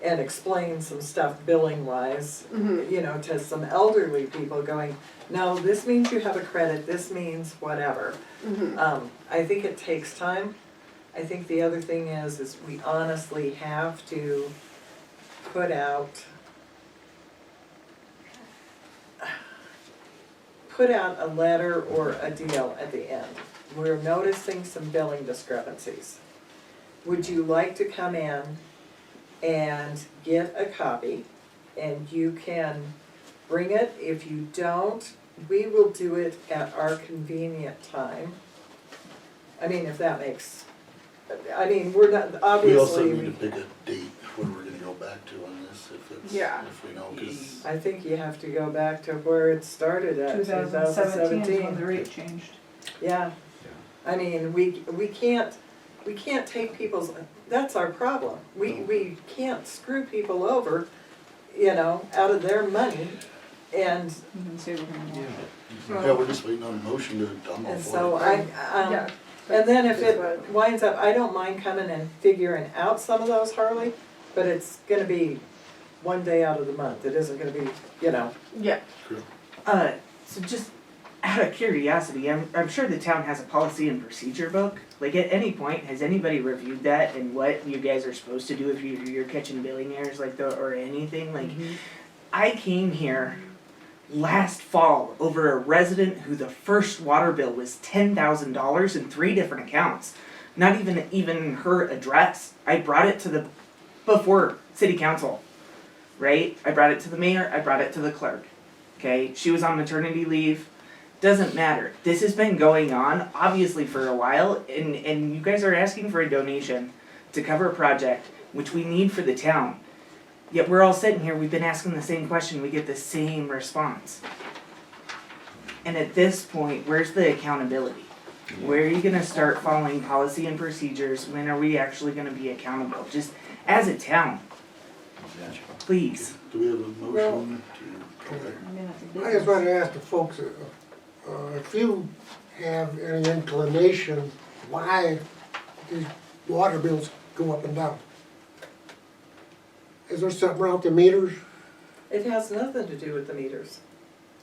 and explain some stuff billing wise, you know, to some elderly people going, no, this means you have a credit, this means whatever. I think it takes time. I think the other thing is we honestly have to put out a letter or a deal at the end. We're noticing some billing discrepancies. Would you like to come in and get a copy? And you can bring it. If you don't, we will do it at our convenient time. I mean, if that makes, I mean, we're not, obviously. We also need to pick a date when we're gonna go back to on this, if it's, if we know, cause. I think you have to go back to where it started at, 2017 is when the rate changed. Yeah. I mean, we can't take people's, that's our problem. We can't screw people over, you know, out of their money, and You can say we're gonna Yeah, we're just waiting on a motion to, I'm all and for so it. Yeah. and then if it winds up, I don't mind coming and figuring out some of those, Harley, but it's gonna be one day out of the month. It isn't gonna be, you know. Yeah. So just out of curiosity, I'm sure the town has a policy and procedure book. Like at any point, has anybody reviewed that and what you guys are supposed to do if you're catching billing errors like that or anything? Like, I came here last fall over a resident who the first water bill was $10,000 in 3 different accounts. Not even her address. I brought it to before city council, right? I brought it to the mayor, I brought it to the clerk. Okay, she was on maternity leave. Doesn't matter. This has been going on obviously for a while, and you guys are asking for a donation to cover a project which we need for the town. Yet we're all sitting here, we've been asking the same question, we get the same response. And at this point, where's the accountability? Where are you gonna start following policy and procedures? When are we actually gonna be accountable? Just as a town, please. Do we have a motion to? I just wanted to ask the folks, if you have any inclination why these water bills go up and down. Is there something wrong with the meters? It has nothing to do with the meters.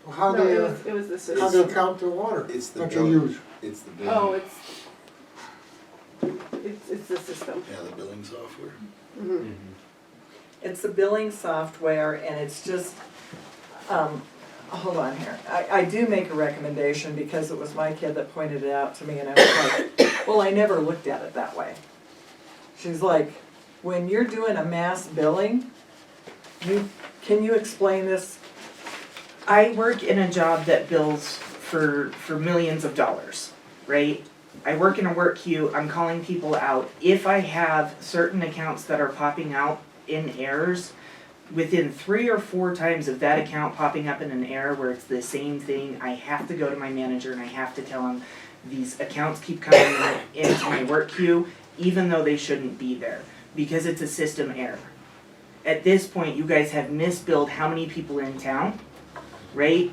How No, they, it was the how system. they count the water It's the that you bill. use? It's the bill. Oh, it's the system. Yeah, the billing software. It's the billing software, and it's just, hold on here. I do make a recommendation because it was my kid that pointed it out to me, and I was like, well, I never looked at it that way. She's like, when you're doing a mass billing, can you explain this? I work in a job that bills for millions of dollars, right? I work in a work queue, I'm calling people out. If I have certain accounts that are popping out in errors, within 3 or 4 times of that account popping up in an error where it's the same thing, I have to go to my manager and I have to tell him these accounts keep coming into my work queue even though they shouldn't be there because it's a system error. At this point, you guys have misbilled how many people in town, right?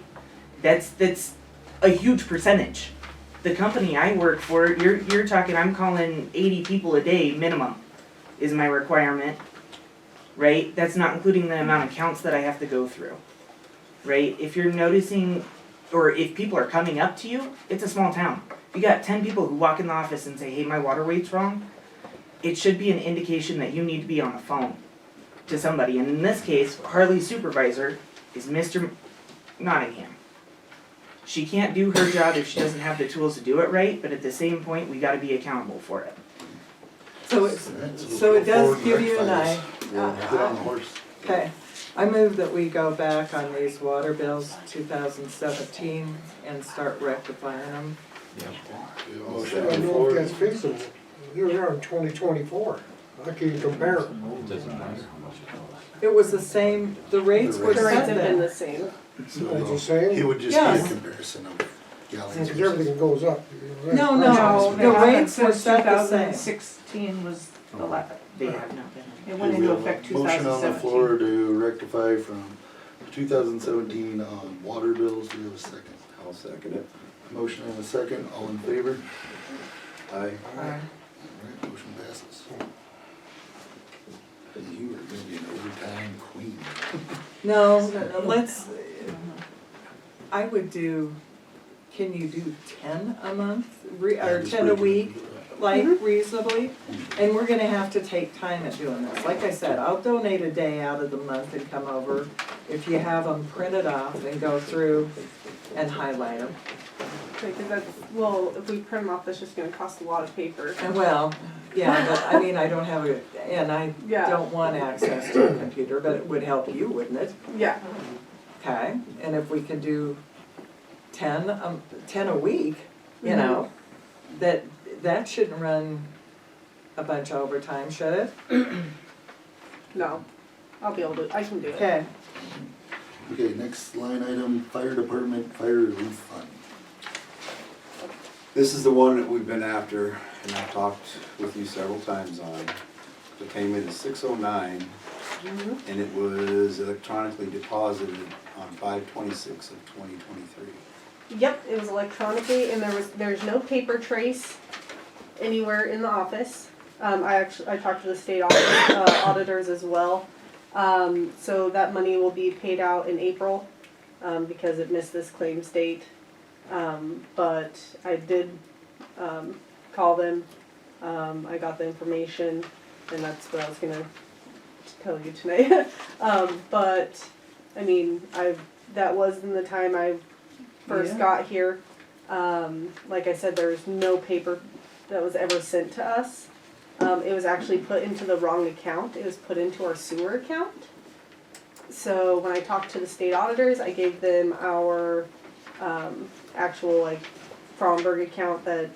That's a huge percentage. The company I work for, you're talking, I'm calling 80 people a day minimum is my requirement, right? That's not including the amount of counts that I have to go through, right? If you're noticing, or if people are coming up to you, it's a small town. If you got 10 people who walk in the office and say, hey, my water rate's wrong, it should be an indication that you need to be on the phone to somebody. And in this case, Harley's supervisor is Mr. Nottingham. She can't do her job if she doesn't have the tools to do it right, but at the same point, we gotta be accountable for it. So it does give you an eye. We'll get on the horse. Okay, I move that we go back on these water bills 2017 and start rectifying them. We have a I motion on don't the know floor. if that's feasible. Here we are in 2024. I can't compare it. It was the same, the rates were The rates set have been the then. same. So It's the same? it would just be Yes. a comparison of gallons. Because everything goes up. No, No, the they haven't rates were since set the same. 2016 was the last. They have not been. It went Do we into have a effect motion on the floor 2017. to rectify from 2017 on water bills. Do we have a second? I'll second it. Motion and a second. All in favor? Aye. Alright, motion passes. You were gonna be an Time queen. No, let's, I would do, can you do 10 a month, or Just 10 a break it. week, like reasonably? And we're gonna have to take time at doing this. Like I said, I'll donate a day out of the month and come over. If you have them printed off and go through and highlight them. Because that's, well, if we print them off, that's just gonna cost a lot of paper. And well, yeah, but I mean, I don't have a, and I Yeah. don't want access to a computer, but it would help you, wouldn't it? Yeah, Okay, and if we can do 10 a week, you know, that shouldn't run a bunch of overtime, should it? no, I'll be able to, I can do it. Okay, Okay, next line item, fire department, fire relief fund. This is the one that we've been after, and I've talked with you several times on. The payment is $609, and it was electronically deposited on 5/26 of 2023. Yep, it was electronically, and there's no paper trace anywhere in the office. I talked to the state auditors as well. So that money will be paid out in April, because it missed this claims date. But I did, call them, I got the information, and that's what I was gonna tell you tonight. But, I mean, that was in the time I first Yeah. got here. Like I said, there's no paper that was ever sent to us. It was actually put into the wrong account. It was put into our sewer account. So when I talked to the state auditors, I gave them our actual like Fromberg account that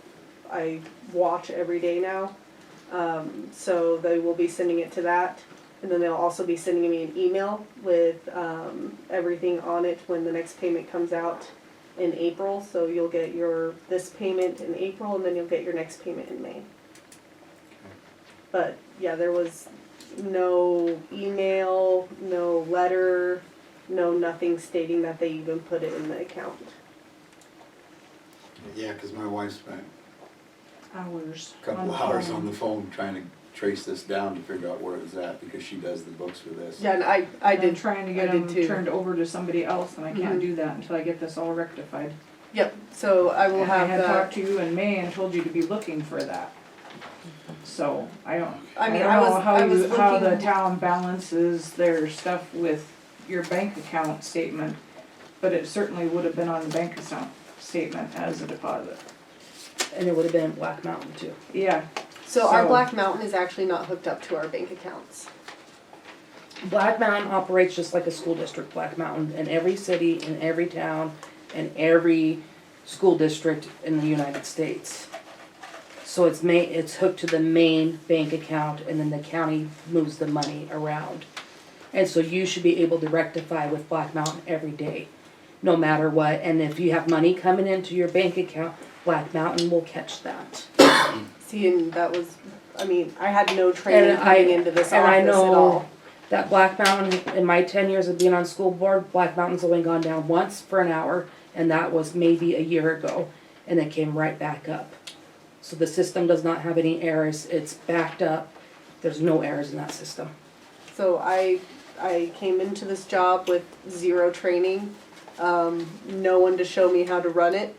I watch every day now. So they will be sending it to that. And then they'll also be sending me an email with everything on it when the next payment comes out in April. So you'll get this payment in April, and then you'll get your next payment in May. But yeah, there was no email, no letter, no nothing stating that they even put it in the account. Yeah, because my wife spent Hours. a couple of hours on the phone trying to trace this down to figure out where it was at, because she does the books for this. Yeah, and I I'm did. trying to I get did them too. turned over to somebody else, and I can't Mhm. do that until I get this all rectified. Yep. So I will And I have had that. talked to you in May and told you to be looking for that. So, I don't I mean, know I was how the looking. town balances their stuff with your bank account statement, but it certainly would have been on the bank account statement as a deposit. And it would have been Black Mountain too. Yeah, So our so- Black Mountain is actually not hooked up to our bank accounts. Black Mountain operates just like a school district, Black Mountain, in every city, in every town, and every school district in the United States. So it's hooked to the main bank account, and then the county moves the money around. And so you should be able to rectify with Black Mountain every day, no matter what. And if you have money coming into your bank account, Black Mountain will catch that. See, and that was, I mean, I had no training And coming into this and I office at know all. that Black Mountain, in my 10 years of being on school board, Black Mountain's only gone down once for an hour, and that was maybe a year ago, and it came right back up. So the system does not have any errors, it's backed up, there's no errors in that system. So I came into this job with zero training, no one to show me how to run it.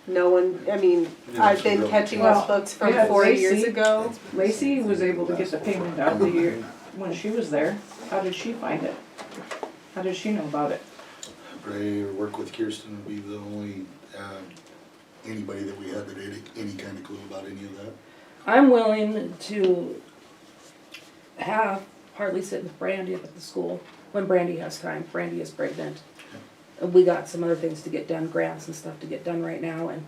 No one, I mean, Yeah, I've so been really- catching Well, those books from yeah, 4 Lacey- years ago. Lacey was able to get the payment out the year, when she was there. How did she find it? How did she know about it? Ray or work with Kirsten would be the only, anybody that we had that had any kind of clue about any of that. I'm willing to have Hartley sit with Brandy up at the school, when Brandy has time, Brandy is pregnant. And we got some other things to get done, grants and stuff to get done right now, and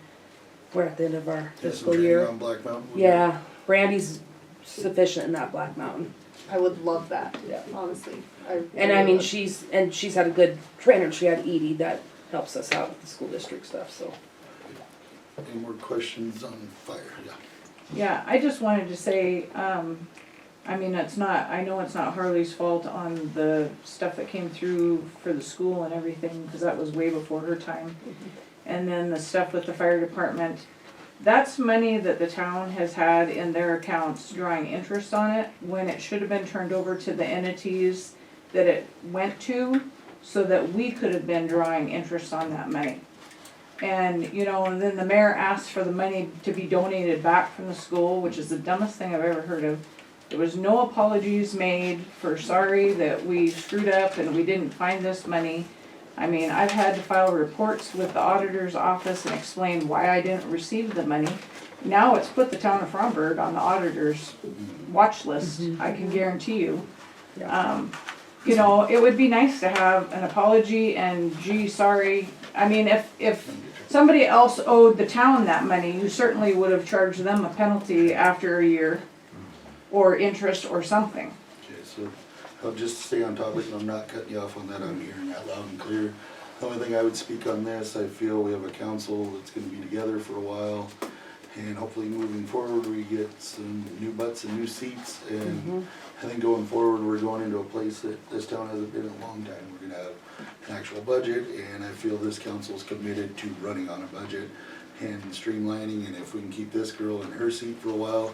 we're at the end of our Get some fiscal training year. on Black Mountain. would Yeah, Brandy's sufficient in that Black Mountain. I would love that, Yeah. honestly. And I really mean, would. she's had a good trainer, she had Edie that helps us out with the school district stuff, so. you? Any more questions on fire? Yeah. Yeah, I just wanted to say, I mean, I know it's not Harley's fault on the stuff that came through for the school and everything, because that was way before her time. And then the stuff with the fire department, that's money that the town has had in their accounts drawing interest on it, when it should have been turned over to the entities that it went to, so that we could have been drawing interest on that money. And, you know, and then the mayor asked for the money to be donated back from the school, which is the dumbest thing I've ever heard of. There was no apologies made for sorry that we screwed up and we didn't find this money. I mean, I've had to file reports with the auditor's office and explain why I didn't receive the money. Now it's put the town of Fromberg on the auditor's watch list, I can guarantee you. You know, it would be nice to have an apology and gee, sorry. I mean, if somebody else owed the town that money, you certainly would have charged them a penalty after a year, or interest or something. Okay, so I'll just stay on topic, and I'm not cutting you off on that, I'm hearing that loud and clear. The only thing I would speak on this, I feel we have a council that's gonna be together for a while, and hopefully moving forward, we get some new butts and new seats, and I think going forward, we're going into a place that this town hasn't been in a long time. We're gonna have an actual budget, and I feel this council's committed to running on a budget and streamlining, and if we can keep this girl in her seat for a while,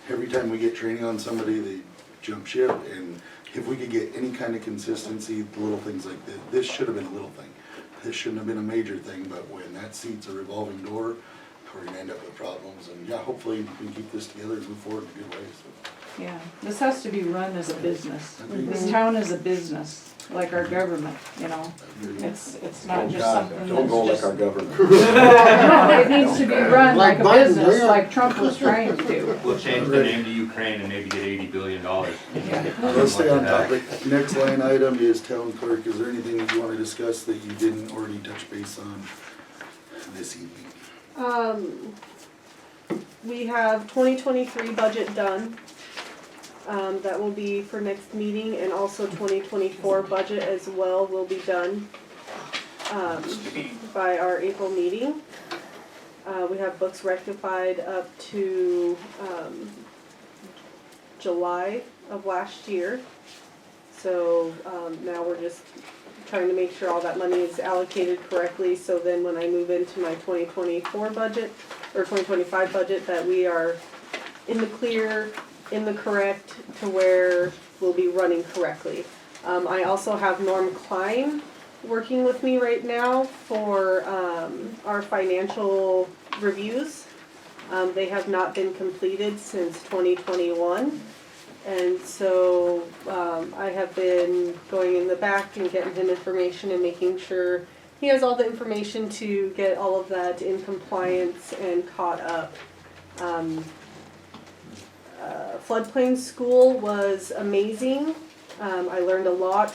every time we get training on somebody, they jump ship, and if we could get any kind of consistency, the little things like this should have been a little thing. This shouldn't have been a major thing, but when that seat's a revolving door, we're gonna end up with problems, and yeah, hopefully we can keep this together and move forward in a good way, so. Yeah, this has to be run as a business. This town is a business, like our government, you know? It's not just something Don't go that's like just. our government. No, it needs to be run like a Like Biden, business, yeah. like Trump was trying to do. We'll change the name to Ukraine and maybe get $80 billion. Let's stay on topic. Next line item is town clerk. Is there anything that you wanna discuss that you didn't already touch base on this evening? We have 2023 budget done. That will be for next meeting, and also 2024 budget as well will be done by our April meeting. We have books rectified up to July of last year. So now we're just trying to make sure all that money is allocated correctly, so then when I move into my 2024 budget, or 2025 budget, that we are in the clear, in the correct, to where we'll be running correctly. I also have Norm Klein working with me right now for our financial reviews. They have not been completed since 2021. And so I have been going in the back and getting him information and making sure he has all the information to get all of that in compliance and caught up. Floodplain school was amazing. I learned a lot.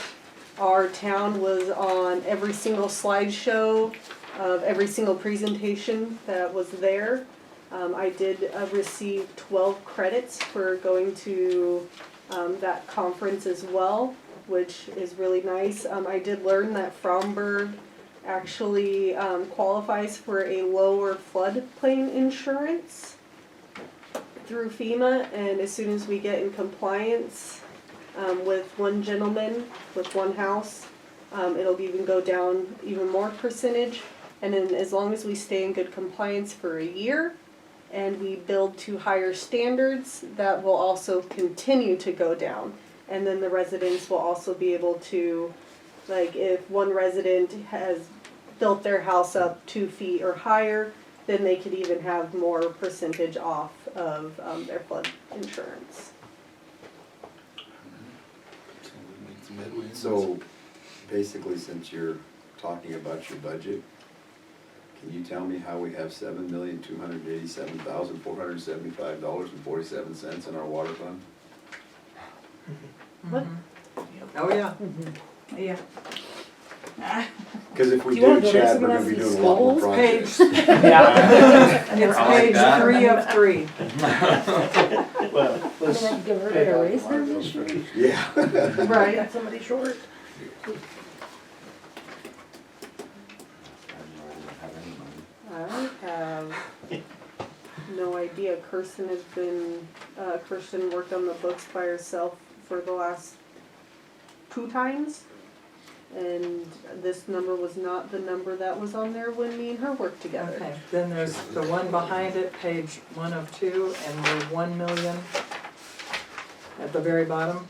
Our town was on every single slideshow of every single presentation that was there. I did receive 12 credits for going to that conference as well, which is really nice. I did learn that Fromberg actually qualifies for a lower floodplain insurance through FEMA, and as soon as we get in compliance with one gentleman, with one house, it'll even go down even more percentage. And then as long as we stay in good compliance for a year, and we build to higher standards, that will also continue to go down. And then the residents will also be able to, like, if one resident has built their house up 2 feet or higher, then they could even have more percentage off of their flood insurance. So, basically, since you're talking about your budget, can you tell me how we have $7,287,475.47 in our water fund? What? Oh, yeah. Yeah. Cause if we Do you wanna do, go to Chad, some we're of gonna be these doing a lot more schools? projects. It's I like page that. 3 of 3. Well, I'm gonna give her a raise there this year. Yeah. Right. Got somebody short. I have no idea. Kirsten has been, Kirsten worked on the books by herself for the last 2 times. And this number was not the number that was on there when me and her worked together. Okay, then there's the one behind it, page 1 of 2, and the 1 million at the very bottom.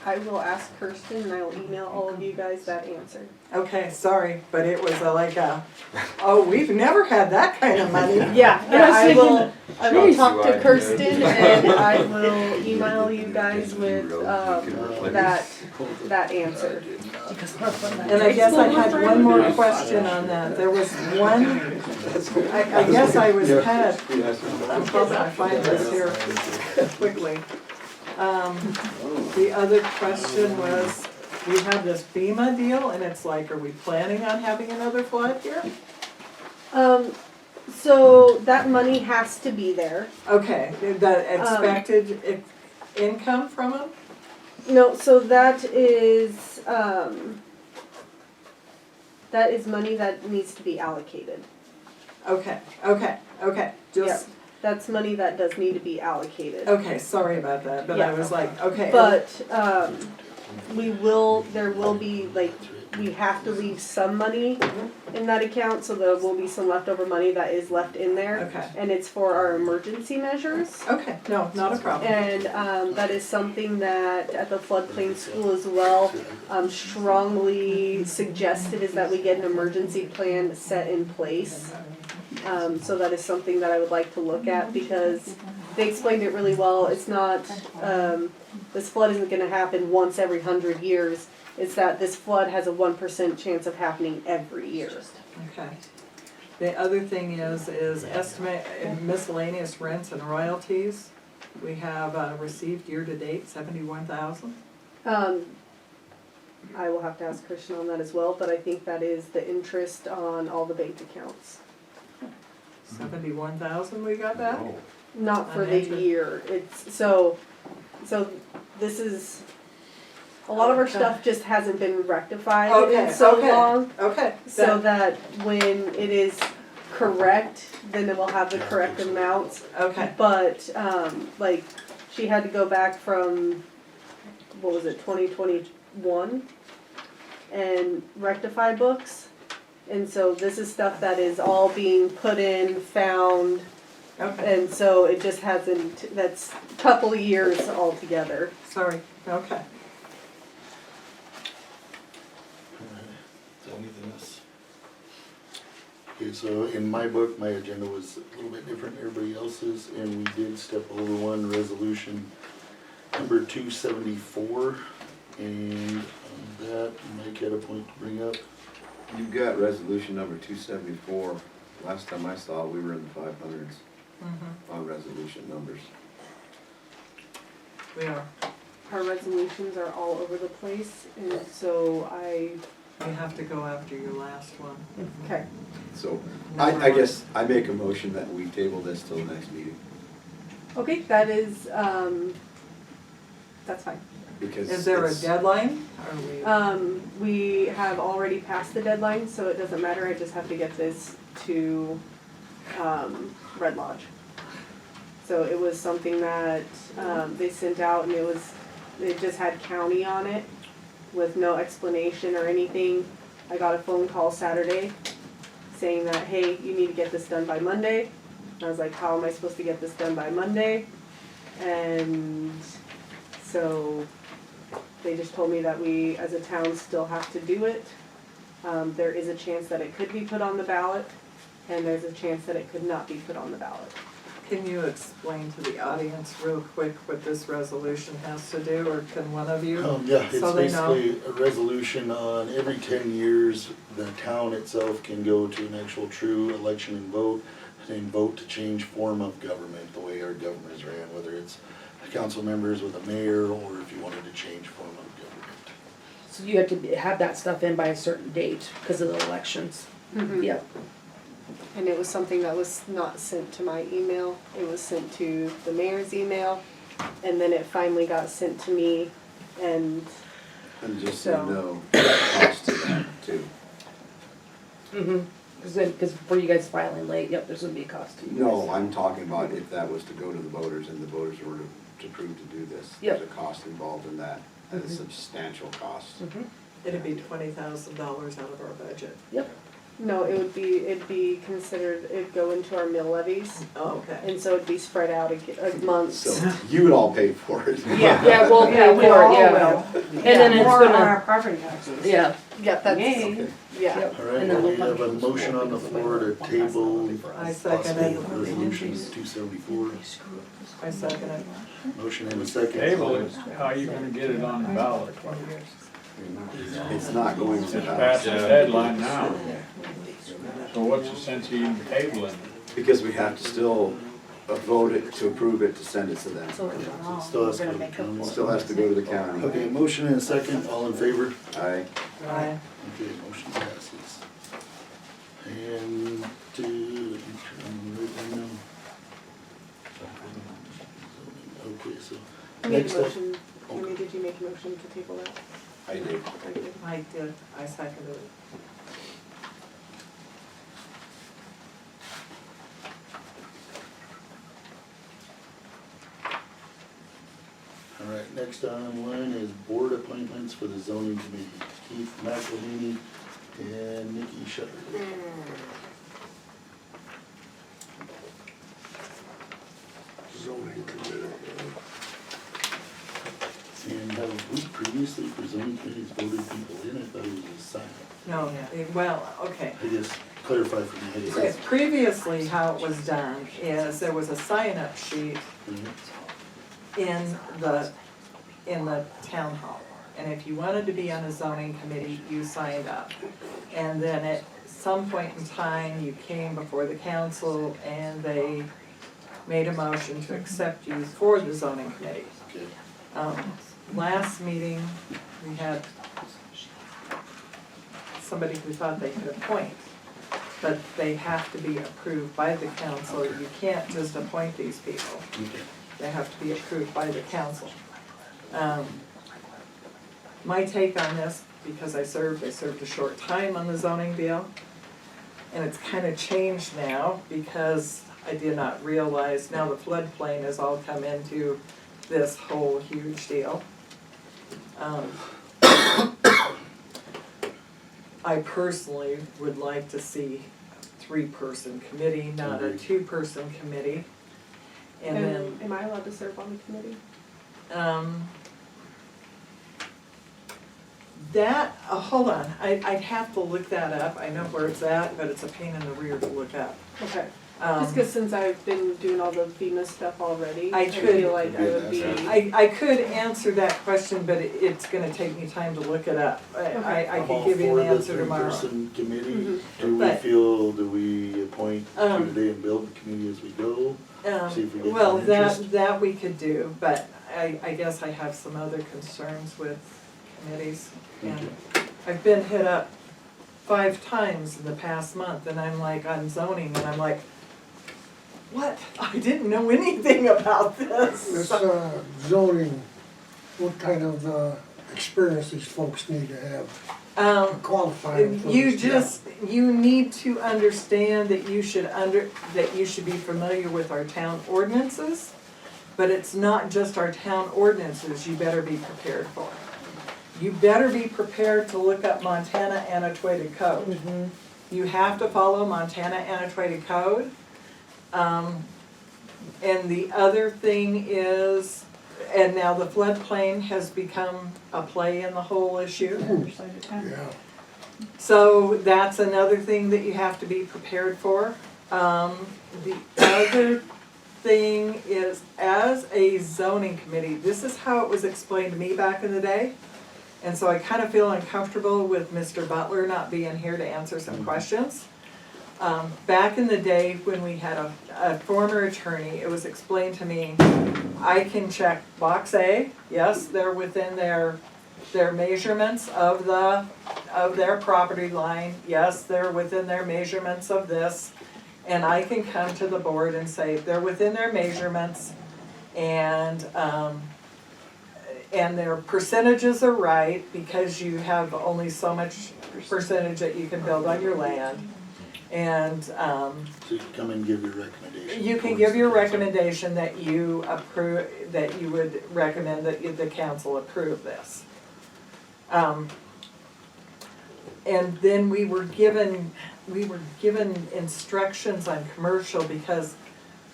I will ask Kirsten and I will email all of you guys that answer. Okay, sorry, but it was like oh, we've never had that kind of money. Yeah, I will Jeez. talk to Kirsten and I will email you guys with, that answer. And I guess I had one more question on that. There was one, I guess I was kind of, I'm hoping I find this here quickly. The other question was, we have this FEMA deal and it's like, are we planning on having another flood here? So that money has to be there. Okay, the expected income from them? No, so that is money that needs to be allocated. Okay, just, That's money that does need to be allocated. okay, sorry about that, but I Yeah. was like, okay. But, there will be, like, we have to leave some money in that account, so there will be some leftover money that is left in there. Okay. And it's for our emergency measures. Okay, no, not a problem. And, that is something that at the floodplain school as well, strongly suggested is that we get an emergency plan set in place. So that is something that I would like to look at because they explained it really well. It's not, this flood isn't gonna happen once every 100 years. It's that this flood has a 1% chance of happening every year. Okay. The other thing is estimate miscellaneous rents and royalties. We have received year-to-date 71,000. I will have to ask Christian on that as well, but I think that is the interest on all the bank accounts. 71,000 we got back? Not for On the interest? year, it's, so this is, a lot of our stuff just hasn't been rectified Okay, in so okay. long. Okay. So that when it is correct, then it will have the correct amounts. Okay, But, like, she had to go back from, what was it, 2021? And rectify books. And so this is stuff that is all being put in, found, okay, and so it just hasn't, that's a couple of years altogether. sorry, okay. Is there anything else? Okay, so in my book, my agenda was a little bit different than everybody else's, and we did step over one resolution, number 274, and on that, Mike had a point to bring up. You've got resolution number 274. Last time I saw it, we were in the 500s on resolution numbers. We are. Our resolutions are all over the place, and so You have to go after your last one. okay. So Number I one. guess I make a motion that we table this till the next meeting Okay, that is, that's fine. because Is there a it's- deadline? Are we? We have already passed the deadline, so it doesn't matter, I just have to get this to, Red Lodge. So it was something that, they sent out and it just had county on it with no explanation or anything. I got a phone call Saturday saying that, hey, you need to get this done by Monday. I was like, how am I supposed to get this done by Monday? And so they just told me that we, as a town, still have to do it. There is a chance that it could be put on the ballot, and there's a chance that it could not be put on the ballot. Can you explain to the audience real quick what this resolution has to do, or can one of you? Yeah, it's So they know. basically a resolution on every 10 years, the town itself can go to an actual true election and vote to change form of government, the way our government is ran, whether it's council members with a mayor, or if you wanted to change form of government. So you have to have that stuff in by a certain date because of the elections. Yep. And it was something that was not sent to my email, it was sent to the mayor's email, and then it finally got sent to me, and And just so So- you know, there's a cost to that too. Because for you guys filing late, yep, there's gonna be a cost to you. No, I'm talking about if that was to go to the voters and the voters were to prove to do this. Yep. There's a cost involved in that, and a substantial cost. Mhm. It'd be $20,000 out of our budget. Yep. No, it'd be considered, it'd go into our mill levies, Oh, okay. and so it'd be spread out months. So you would all pay for it. Yeah, we'll pay Yeah, we for it, all yeah. will. And then it's More on gonna, our property taxes. yeah, Yeah, that's, Yay. yeah. Yep. All right, And then well, we we'll have a motion on the floor to table I second it. possible resolution 274. I second it. Motion and a second. Table is how you gonna get it on the ballot. It's not going to It's pass, past the deadline now. So what's the sense of even tabling it? because we have to still vote it to approve it to send it to them. So it still has to go to council. Still has to go to the county. Okay, motion and a second, all in favor? Aye. Aye. Okay, motion passes. And let me turn right now. Okay, so You made next a up, motion, Amy, did you make a motion to table that? I did. I did, I seconded it. all right, next on line is board appointments for the zoning committee. Keith McElhaney and Nikki Shutter. Zoning committee. And have we previously for zoning committees voted people in? I thought it was a sign. No, well, okay. I guess clarify for me, I guess. Previously, how it was done is there was a sign-up sheet Mhm. in the town hall. And if you wanted to be on a zoning committee, you signed up. And then at some point in time, you came before the council and they made a motion to accept you for the zoning committee. Okay. Last meeting, we had somebody who thought they could appoint, but they have to be approved by the council. You can't just appoint these people. Okay. They have to be approved by the council. My take on this, because I served a short time on the zoning deal, and it's kind of changed now because I did not realize now the floodplain has all come into this whole huge deal. I personally would like to see a 3-person committee, not a 2-person committee. And then, Am I allowed to serve on the committee? hold on, I'd have to look that up. I know where it's at, but it's a pain in the rear to look up. Okay, just cause since I've been doing all the FEMA stuff already, I I could- feel like I would be. I could answer that question, but it's gonna take me time to look it up. I I'm could all give you for an the answer tomorrow. 3-person committee. Mhm. Do we But- do we appoint Um, today and build the committee as we go? See if we get Well, some interest. that we could do, but I guess I have some other concerns with committees. And I've been hit up 5 times in the past month, and I'm like, on zoning, and I'm like, what? I didn't know anything about this. This zoning, what kind of experience these folks need to have to qualify for this job? You need to understand that you should be familiar with our town ordinances, but it's not just our town ordinances you better be prepared for. You better be prepared to look up Montana Annotated Code. You have to follow Montana Annotated Code. And the other thing is, and now the floodplain has become a play in the whole issue. Other side of town. Yeah, So that's another thing that you have to be prepared for. The other thing is, as a zoning committee, this is how it was explained to me back in the day. And so I kind of feel uncomfortable with Mr. Butler not being here to answer some questions. Back in the day when we had a former attorney, it was explained to me, I can check box A, yes, they're within their measurements of their property line, yes, they're within their measurements of this, and I can come to the board and say, they're within their measurements, and their percentages are right, because you have only so much percentage that you can build on your land, and, So you can come and give your recommendation. you can give your recommendation that you approve, that you would recommend that the council approve this. And then we were given we were given instructions on commercial because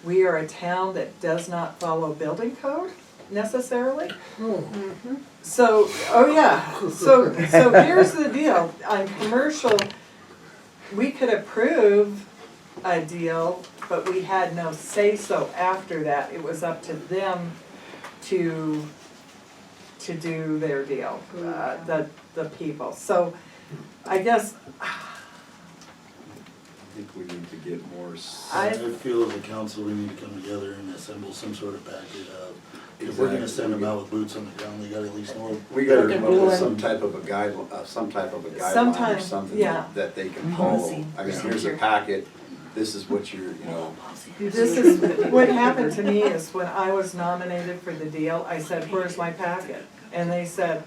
we are a town that does not follow building code necessarily. Oh, So, oh yeah, so here's the deal, on commercial, we could approve a deal, but we had no say-so after that. It was up to them to do their deal, the people. So I guess, I think we need to get more. I feel as a council, we need to come together and assemble some sort of package of, if we're gonna send them out with boots on the ground, they gotta at least know. We gotta Like a come up with ruling. some type of a guideline, some type of a guideline or Sometimes, something yeah. that they can follow. Policy, I mean, here's a procedure. packet, this is what you're, you know, this is, what happened to me is when I was nominated for the deal, I said, where's my packet? And they said,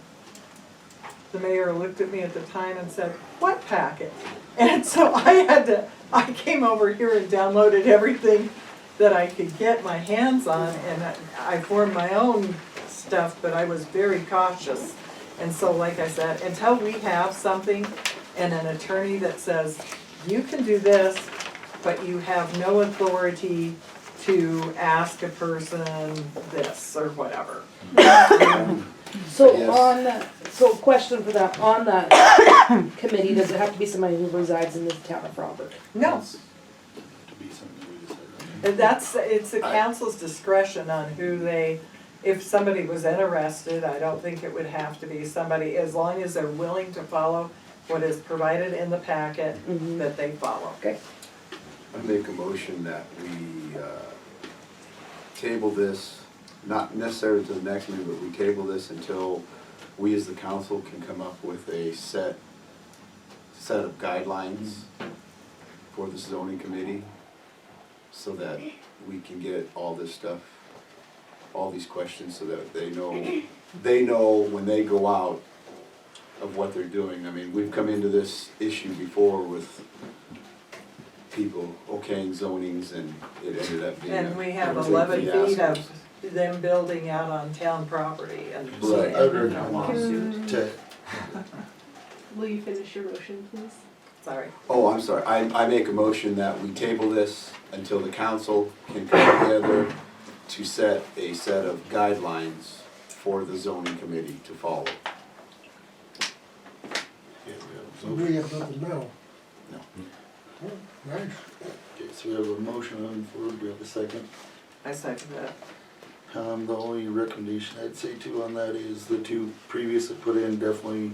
the mayor looked at me at the time and said, what packet? And so I came over here and downloaded everything that I could get my hands on, and I formed my own stuff, but I was very cautious. And so, like I said, until we have something and an attorney that says, you can do this, but you have no authority to ask a person this or whatever. So Yes. on that, so question for that, on that committee, does it have to be somebody who resides in the town of Robert? No, To be something we decide on. it's the council's discretion on who they, if somebody was interested, I don't think it would have to be somebody, as long as they're willing to follow what is provided in the packet, Mhm. that they follow. Okay. I make a motion that we, table this, not necessarily to the next meeting, but we table this until we as the council can come up with a set of guidelines for the zoning committee, so that we can get all this stuff, all these questions, so that they know when they go out of what they're doing. I mean, we've come into this issue before with people okaying zonings, and it ended up being. And we have a big 11 feet fiasco. of them building out on town property and. Right. I would recommend to, Will you finish your motion, please? Sorry. Oh, I'm sorry, I make a motion that we table this until the council can come together to set a set of guidelines for the zoning committee to follow. yeah, so we have nothing now. No. Oh, nice. okay, so we have a motion on the floor, do we have a second? I second that. The only recommendation I'd say too on that is the two previous that put in, definitely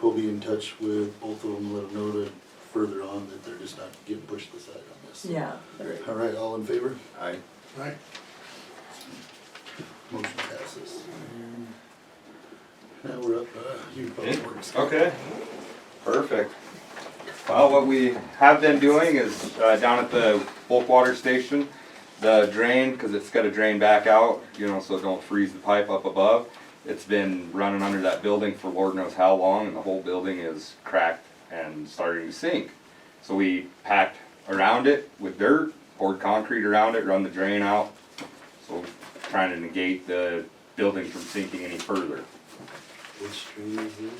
we'll be in touch with both of them, let them know that further on that they're just not getting pushed aside on this. Yeah. Great. All right, all in favor? Aye. Right. Motion passes. Now we're up, you public works. Okay, perfect. Well, what we have been doing is down at the bulk water station, the drain, because it's got to drain back out, you know, so it don't freeze the pipe up above. It's been running under that building for Lord knows how long, and the whole building is cracked and starting to sink. So we packed around it with dirt, poured concrete around it, run the drain out. So trying to negate the building from sinking any further. Which drain is this?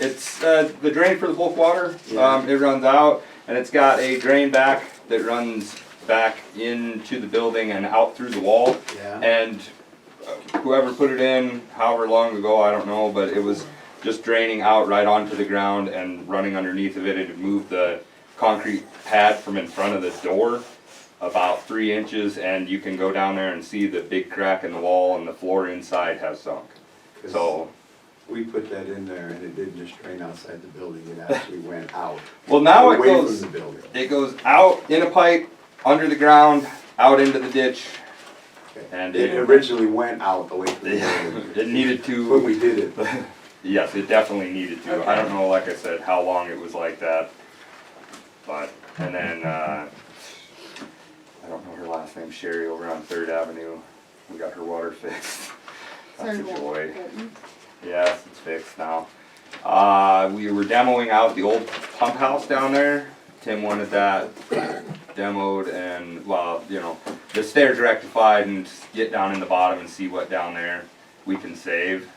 It's the drain for the bulk water. Yeah. It runs out, and it's got a drain back that runs back into the building and out through the wall. Yeah. And whoever put it in, however long ago, I don't know, but it was just draining out right onto the ground and running underneath of it. It had moved the concrete pad from in front of the door about 3 inches, and you can go down there and see the big crack in the wall, and the floor inside has sunk. So, We put that in there and it didn't just drain outside the building, it actually went out. well, now it Away from goes. the building. It goes out in a pipe, under the ground, out into the ditch, and It originally went out away from the building. it needed When to. we did it. Yes, it definitely needed to. I don't know, like I said, how long it was like that. But, and then, I don't know her last name, Sherry, over on 3rd Avenue. We got her water fixed. That's a joy. Yes, it's fixed now. We were demoing out the old pump house down there. Tim wanted that demoed and, well, you know, the stairs rectified and get down in the bottom and see what down there we can save.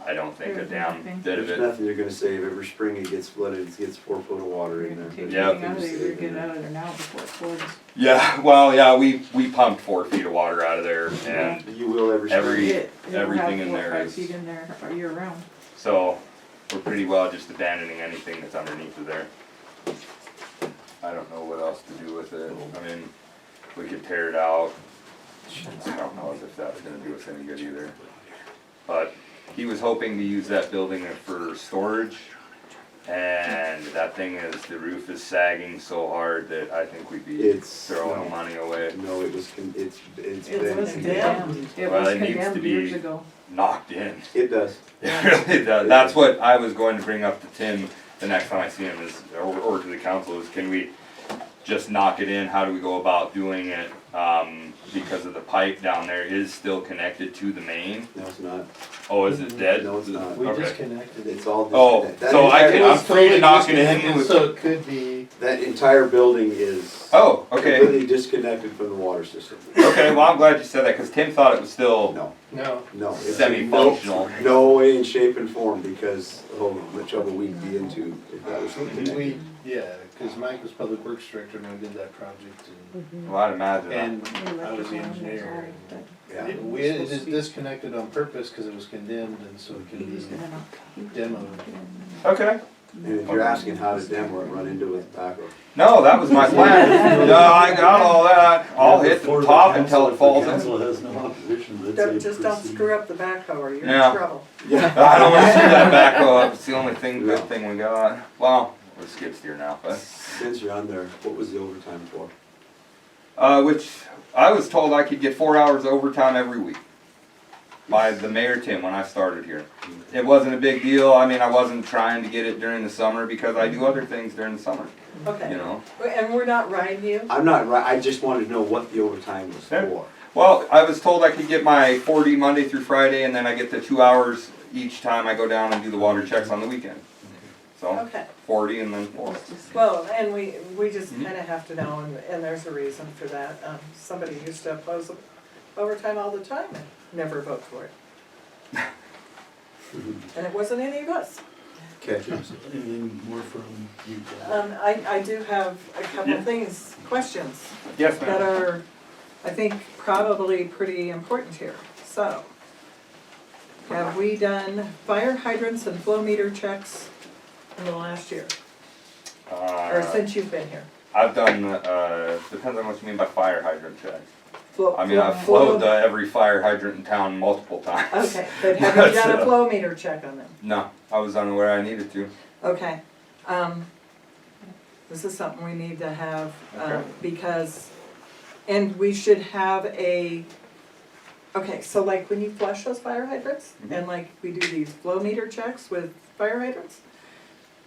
I don't think a There's damn nothing. bit of There's it. nothing you're gonna save, every spring it gets flooded, it gets 4 foot of water in there. Take Yeah. anything out of there, you get it out of there now before it floods. Yeah, well, yeah, we pumped 4 feet of water out of there, and You will every spring. It'll have everything in 4 or there 5 is- feet in there year round. so we're pretty well just abandoning anything that's underneath of there. I don't know what else to do with it. I mean, we could tear it out. I don't know as if that's gonna do us any good either. But he was hoping to use that building for storage. And that thing is, the roof is sagging so hard that I think we'd be It's- throwing no. money away. No, it was, it's It been. was condemned. It Well, was it needs to condemned be- years ago. Knocked in. It does. It really does. That's what I was going to bring up to Tim the next time I see him is, or to the council is, can we just knock it in? How do we go about doing it? Because of the pipe down there is still connected to the main. No, it's not. Oh, is it dead? No, it's not. We Okay. disconnected it. It's all Oh, disconnected. That so I entire- can, I'm free to knock it in. So it could be, That entire building is Oh, okay. completely disconnected from the water system. Okay, well, I'm glad you said that, cause Tim thought it was still No, no, no. it's semi-functional. No way in shape and form, because, oh, the trouble we'd be into if that was connected. we, yeah, cause Mike was public works director when we did that project Well, I'd imagine that. and I was the engineer. Yeah. It is disconnected on purpose cause it was condemned and so it can be demoed. Okay. And if you're asking how to demo it, run into it with backhoe. No, that was my plan. No, I got all that. I'll hit the top until it falls in. Council has no opposition, let's Don't, say just don't proceed. screw up the backhoe or you're Yeah. in trouble. I don't wanna see that backhoe up. It's the only thing, good thing we got. Well, we're skid steer now, but. Since you're on there, what was the overtime for? Which I was told I could get 4 hours of overtime every week by the mayor Tim when I started here. It wasn't a big deal. I mean, I wasn't trying to get it during the summer because I do other things during the summer, Okay. you know. And we're not riding you? I'm not right, I just wanted to know what the overtime was Yeah. for. Well, I was told I could get my 40 Monday through Friday and then I get the 2 hours each time I go down and do the water checks on the weekend. So Okay. 40 and then 4. Well, and we just Mhm. kinda have to know, and there's a reason for that. Somebody used to oppose overtime all the time and never vote for it. And it wasn't any of us. Okay. Anything more from you, Ken? I do have a couple Yeah. things, questions, Yes, that ma'am. are, I think, probably pretty important here. So, have we done fire hydrants and flow meter checks in the last year? Or since you've been here? I've done, depends on what you mean by fire hydrant checks. Flow- I mean, I've flowed every fire hydrant in town multiple times. Okay, but have you done a flow meter check on them? No, I was unaware I needed to. Okay, this is something we need to have, Okay. because, and we should have okay, so like when you flush those fire hydrants, Mhm. and like we do these flow meter checks with fire hydrants,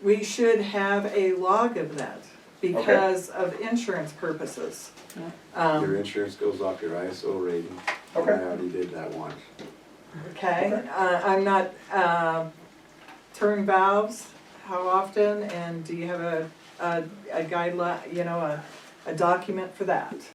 we should have a log of that, because of insurance purposes. Your insurance goes off your ISO rating. Okay. I already did that once. Okay, I'm not, turn valves, how often, and do you have a guideline, a document for that?